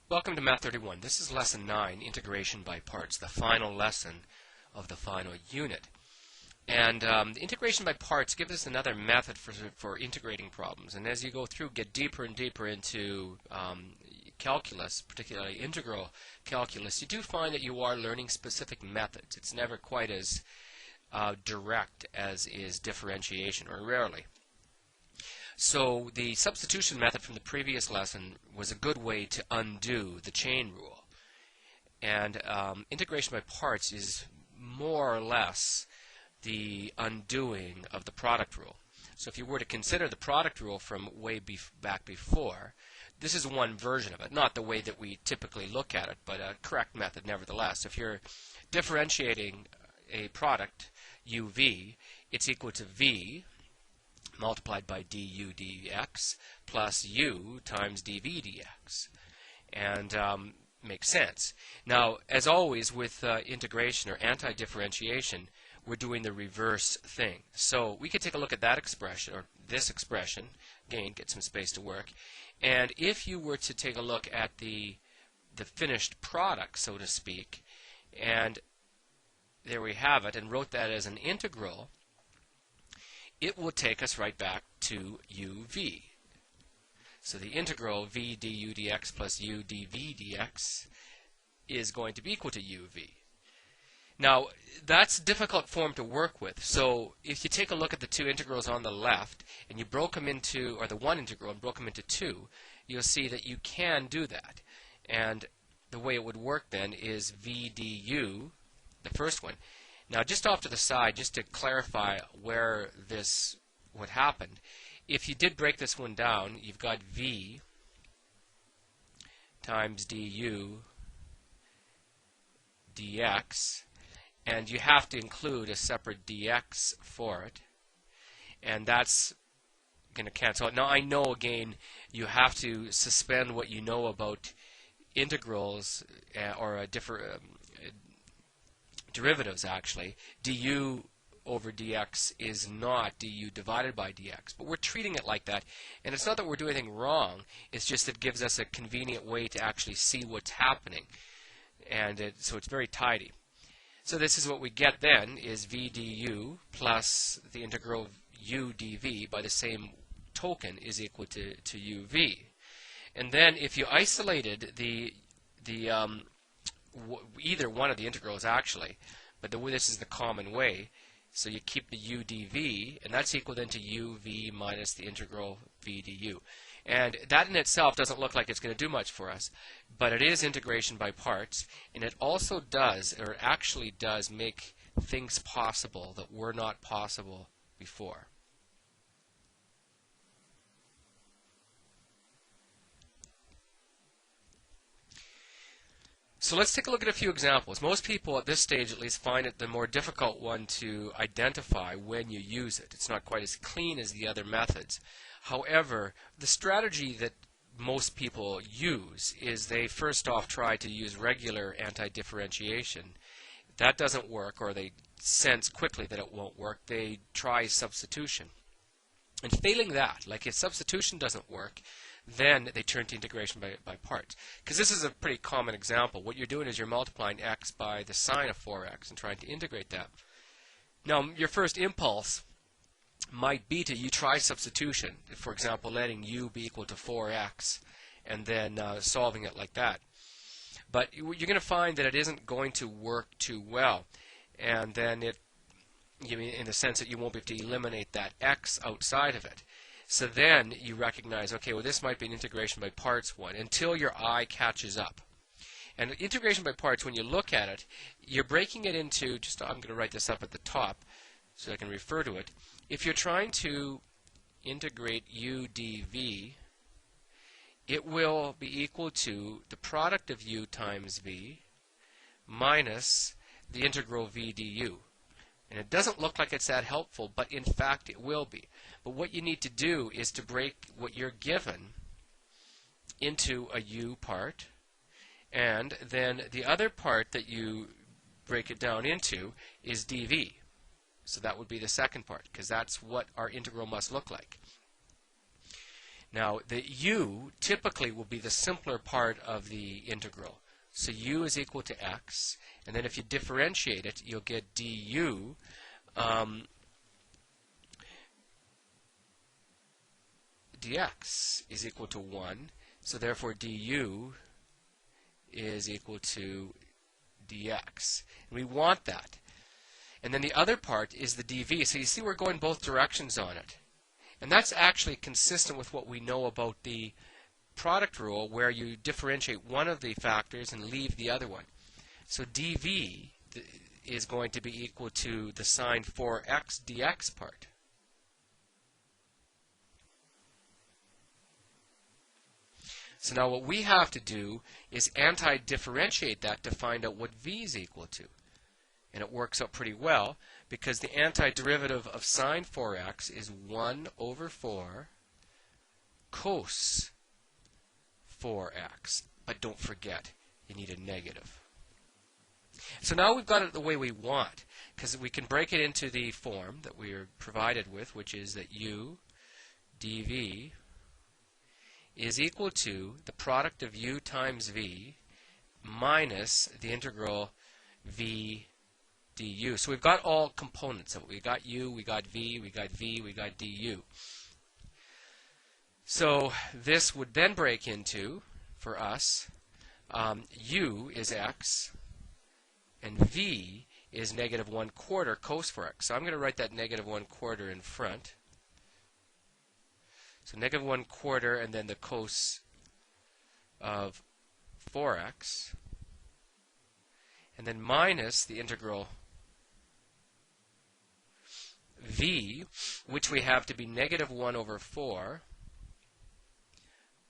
Welcome to Math 31. This is Lesson 9, Integration by Parts, the final lesson of the final unit. And the integration by parts gives us another method for integrating problems. And as you go through, get deeper and deeper into calculus, particularly integral calculus, you do find that you are learning specific methods. It's never quite as direct as is differentiation, or rarely. So the substitution method from the previous lesson was a good way to undo the chain rule. And integration by parts is more or less the undoing of the product rule. So if you were to consider the product rule from way back before, this is one version of it, not the way that we typically look at it, but a correct method nevertheless. If you're differentiating a product, uv, it's equal to v multiplied by du dx plus u times dv dx. And makes sense. Now, as always with integration or anti-differentiation, we're doing the reverse thing. So we could take a look at that expression, or this expression, again, get some space to work. And if you were to take a look at the finished product, so to speak, and there we have it, and wrote that as an integral, it will take us right back to uv. So the integral v du dx plus u dv dx is going to be equal to uv. Now, that's a difficult form to work with. So if you take a look at the two integrals on the left, and you broke them into, or the one integral and broke them into two, you'll see that you can do that. And the way it would work then is v du, the first one. Now, just off to the side, just to clarify where this would happen, if you did break this one down, you've got v times du dx, and you have to include a separate dx for it, and that's going to cancel out. Now, I know, again, you have to suspend what you know about integrals or derivatives, actually. Du over dx is not du divided by dx, but we're treating it like that, and it's not that we're doing anything wrong, it's just it gives us a convenient way to actually see what's happening, and so it's very tidy. So this is what we get then, is v du plus the integral of u dv by the same token is equal to uv. And then if you isolated either one of the integrals, actually, but this is the common way, so you keep the u dv, and that's equal then to uv minus the integral v du. And that in itself doesn't look like it's going to do much for us, but it is integration by parts, and it also does, or actually does, make things possible that were not possible before. So let's take a look at a few examples. Most people at this stage at least find it the more difficult one to identify when you use it. It's not quite as clean as the other methods. However, the strategy that most people use is they first off try to use regular anti-differentiation. If that doesn't work, or they sense quickly that it won't work, they try substitution. And failing that, like if substitution doesn't work, then they turn to integration by parts. Because this is a pretty common example. What you're doing is you're multiplying x by the sine of 4x and trying to integrate that. Now, your first impulse might be to you try substitution. For example, letting u be equal to 4x and then solving it like that. But you're going to find that it isn't going to work too well. And then in the sense that you won't be able to eliminate that x outside of it. So then you recognize, okay, well, this might be an integration by parts one, until your eye catches up. And integration by parts, when you look at it, you're breaking it into, I'm going to write this up at the top so I can refer to it. If you're trying to integrate u dv, it will be equal to the product of u times v minus the integral v du. And it doesn't look like it's that helpful, but in fact it will be. But what you need to do is to break what you're given into a u part, and then the other part that you break it down into is dv. So that would be the second part, because that's what our integral must look like. Now, the u typically will be the simpler part of the integral. So u is equal to x, and then if you differentiate it, you'll get du dx is equal to 1. So therefore du is equal to dx. And we want that. And then the other part is the dv. So you see we're going both directions on it. And that's actually consistent with what we know about the product rule, where you differentiate one of the factors and leave the other one. So dv is going to be equal to the sine 4x dx part. So now what we have to do is anti-differentiate that to find out what v is equal to. And it works out pretty well, because the antiderivative of sine 4x is 1 over 4 cos 4x. But don't forget, you need a negative. So now we've got it the way we want, because we can break it into the form that we are provided with, which is that u dv is equal to the product of u times v minus the integral v du. So we've got all components of it. We got u, we got v, we got v, we got du. So this would then break into, for us, u is x, and v is negative 1/4 cos 4x. So I'm going to write that negative 1/4 in front. So negative 1/4 and then the cos of 4x. And then minus the integral v, which we have to be negative 1 over 4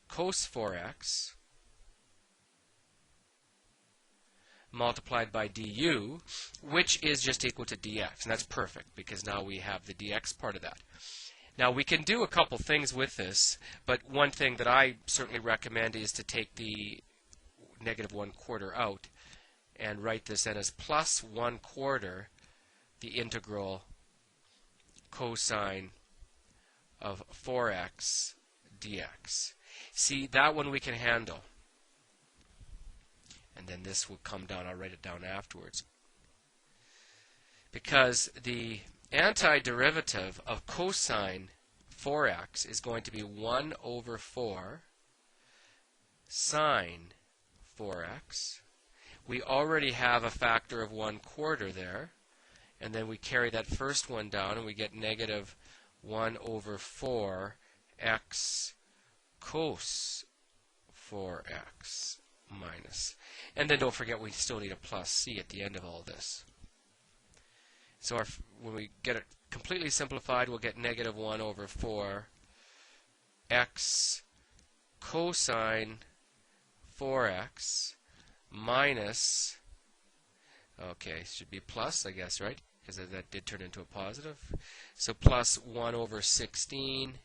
cos 4x multiplied by du, which is just equal to dx. And that's perfect, because now we have the dx part of that. Now we can do a couple things with this, but one thing that I certainly recommend is to take the negative 1/4 out and write this then as plus 1/4 the integral cosine of 4x dx. See, that one we can handle. And then this will come down. I'll write it down afterwards. Because the antiderivative of cosine 4x is going to be 1 over 4 sine 4x. We already have a factor of 1/4 there. And then we carry that first one down, and we get negative 1 over 4 x cos 4x minus. And then don't forget, we still need a plus c at the end of all this. So when we get it completely simplified, we'll get negative 1 over 4 x cosine 4x minus, okay, should be plus, I guess, right? Because that did turn into a positive. So plus 1 over 16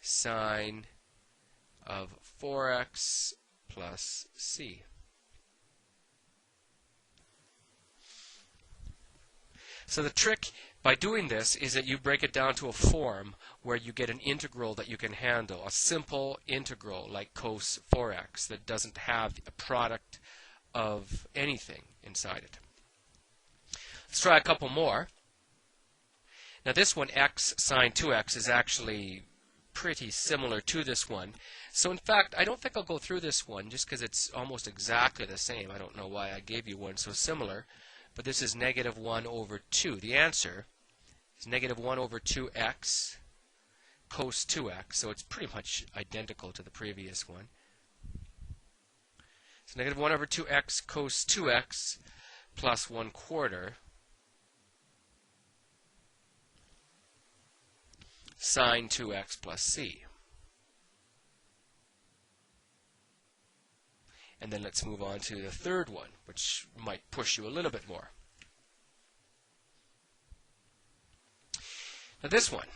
sine of 4x plus c. So the trick by doing this is that you break it down to a form where you get an integral that you can handle, a simple integral like cos 4x that doesn't have a product of anything inside it. Let's try a couple more. Now this one, x sine 2x, is actually pretty similar to this one. So in fact, I don't think I'll go through this one just because it's almost exactly the same. I don't know why I gave you one so similar. But this is negative 1 over 2. The answer is negative 1 over 2x cos 2x. So it's pretty much identical to the previous one. So negative 1 over 2x cos 2x plus 1/4 sine 2x plus c. And then let's move on to the third one, which might push you a little bit more. Now this one.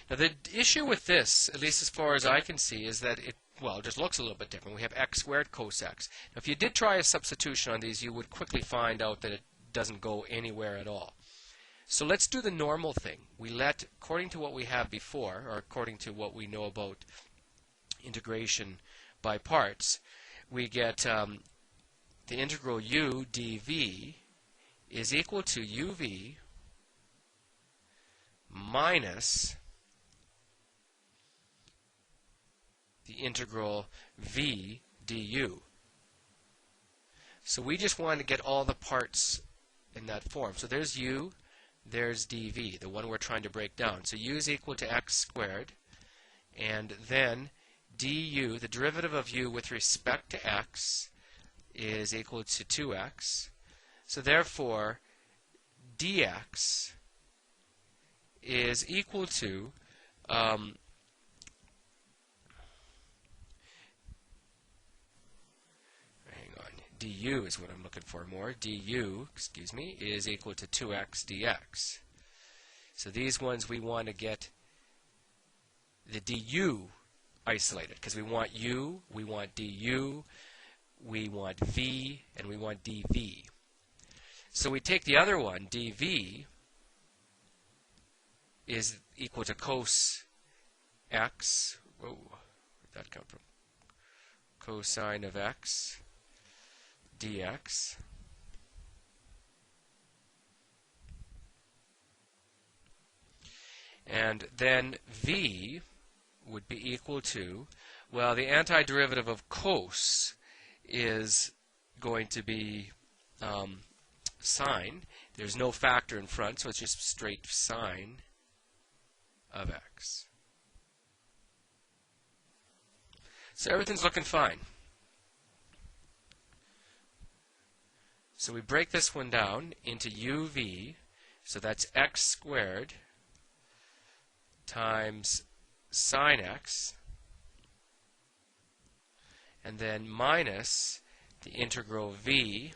Now the issue with this, at least as far as I can see, is that it just looks a little bit different. We have x squared cos x. Now if you did try a substitution on these, you would quickly find out that it doesn't go anywhere at all. So let's do the normal thing. We let, according to what we have before, or according to what we know about integration by parts, we get the integral u dv is equal to uv minus the integral v du. So we just want to get all the parts in that form. So there's u, there's dv, the one we're trying to break down. So u is equal to x squared, and then du, the derivative of u with respect to x, is equal to 2x. So therefore, dx is equal to du is what I'm looking for more. Du, excuse me, is equal to 2x dx. So these ones we want to get the du isolated because we want u, we want du, we want v, and we want dv. So we take the other one, dv is equal to cos x. Whoa, where'd that come from? Cosine of x dx. And then v would be equal to, well, the antiderivative of cos is going to be sine. There's no factor in front, so it's just straight sine of x. So everything's looking fine. So we break this one down into uv, so that's x squared times sine x, and then minus the integral v,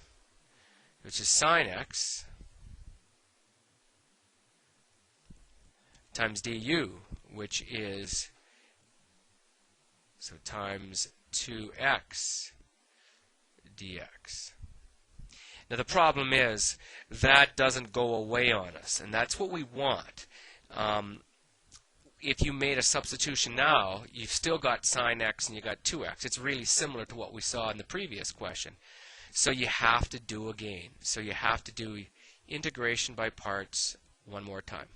which is sine x, times du, which is, so times 2x dx. Now the problem is that doesn't go away on us, and that's what we want. If you made a substitution now, you've still got sine x and you got 2x. It's really similar to what we saw in the previous question. So you have to do again. So you have to do integration by parts one more time.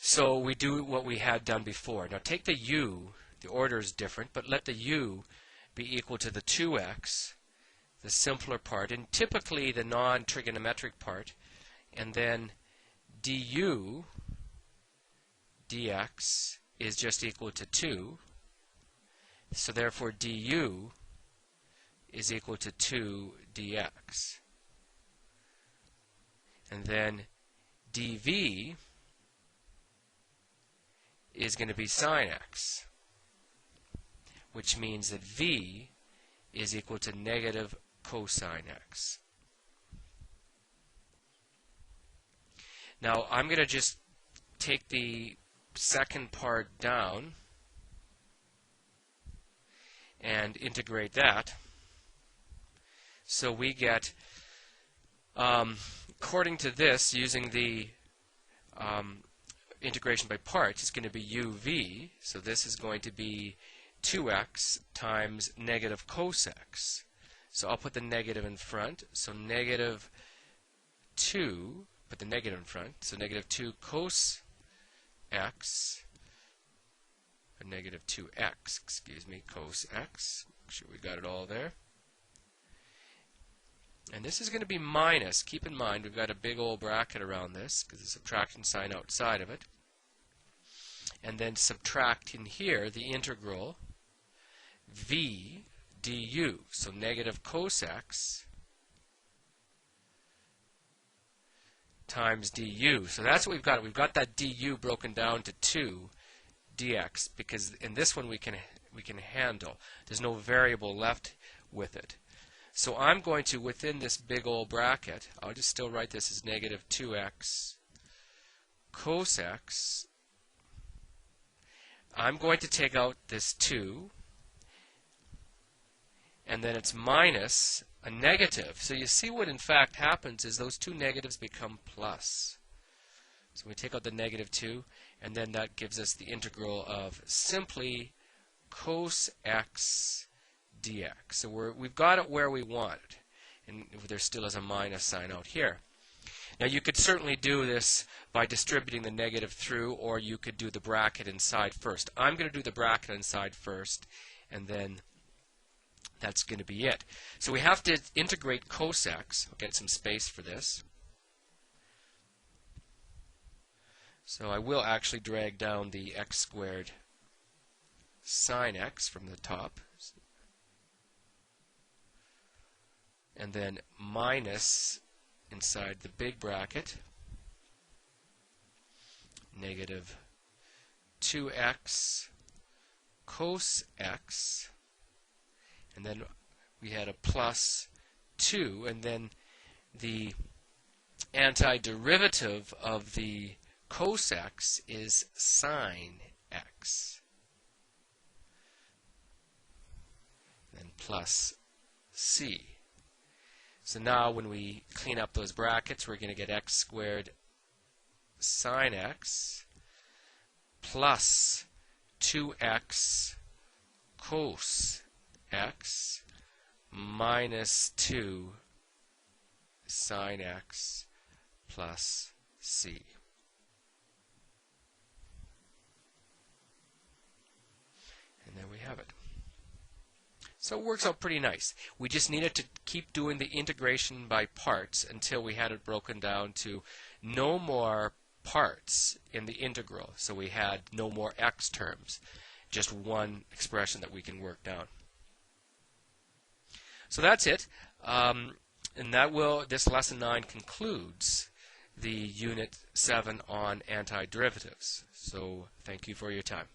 So we do what we had done before. Now take the u, the order is different, but let the u be equal to the 2x, the simpler part, and typically the non-trigonometric part, and then du dx is just equal to 2, so therefore du is equal to 2 dx. And then dv is going to be sine x, which means that v is equal to negative cosine x. Now I'm going to just take the second part down and integrate that. So we get, according to this, using the integration by parts, is going to be uv, so this is going to be 2x times negative cos x. So I'll put the negative in front, so negative 2, put the negative in front, so negative 2 cos x, or negative 2x, excuse me, cos x, make sure we got it all there. And this is going to be minus, keep in mind we've got a big old bracket around this because the subtraction sign outside of it. And then subtract in here the integral v du, so negative cos x times du. So that's what we've got. We've got that du broken down to 2 dx because in this one we can handle. There's no variable left with it. So I'm going to, within this big old bracket, I'll just still write this as negative 2x cos x. I'm going to take out this 2, and then it's minus a negative. So you see what in fact happens is those two negatives become plus. So we take out the negative 2, and then that gives us the integral of simply cos x dx. So we've got it where we want it, and there still is a minus sign out here. Now you could certainly do this by distributing the negative through, or you could do the bracket inside first. I'm going to do the bracket inside first, and then that's going to be it. So we have to integrate cos x. I'll get some space for this. So I will actually drag down the x squared sine x from the top. And then minus inside the big bracket negative 2x cos x, and then we had a plus 2, and then the antiderivative of the cos x is sine x, then plus c. So now when we clean up those brackets, we're going to get x squared sine x plus 2x cos x minus 2 sine x plus c. And there we have it. So it works out pretty nice. We just needed to keep doing the integration by parts until we had it broken down to no more parts in the integral. So we had no more x terms, just one expression that we can work down. So that's it. And this lesson 9 concludes the Unit 7 on antiderivatives. So thank you for your time.